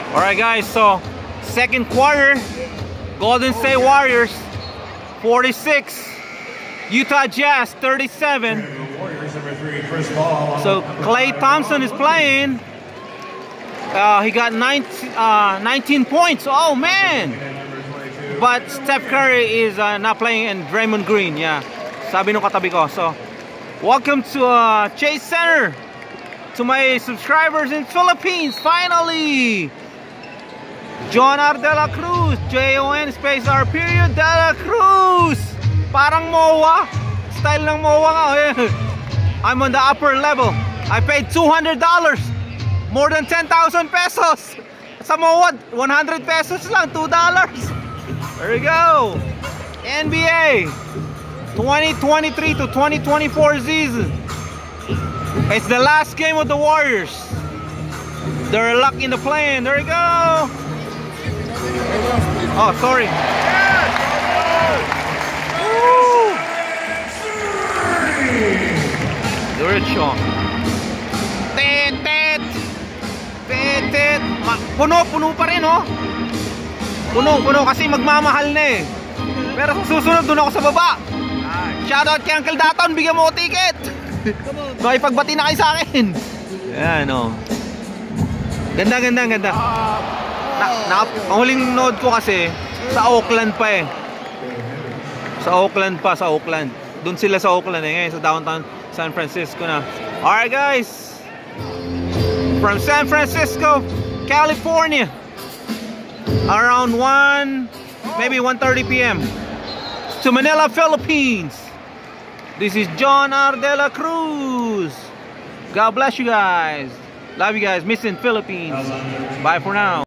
Alright guys, so second quarter, Golden State Warriors 46, Utah Jazz 37. So Klay Thompson is playing. He got 19 points. Oh man! But Steph Curry is not playing, and Draymond Green, yeah. Sabi nung katabi ko. So welcome to Chase Center. To my subscribers in Philippines, finally! Jon R. De La Cruz, Jon space R period De La Cruz. Parang MOA. Style ng MOA nga. I'm on the upper level. I paid $200. More than 10,000 pesos. Sa MOA, 100 pesos lang, $2. There we go. NBA 2023 to 2024 season. It's the last game of the Warriors. They're locked in the play-in. There we go. Oh, sorry. Woo! Diretso. Tet. Puno pa rin, oh. Puno kasi magmamahal na eh. Pero susunod doon ako sa baba. Shoutout kay Uncle Daton, bigyan mo ko ticket. Makipagbati na kayo sa akin. Ayan, oh. Ganda. Ang huling node ko kasi sa Oakland pa eh. Sa Oakland. Doon sila sa Oakland eh. Ngayon sa downtown San Francisco na. Alright guys. From San Francisco, California. Around 1, maybe 1:30 p.m. to Manila, Philippines. This is Jon R. De La Cruz. God bless you guys. Love you guys. Missing Philippines. Bye for now.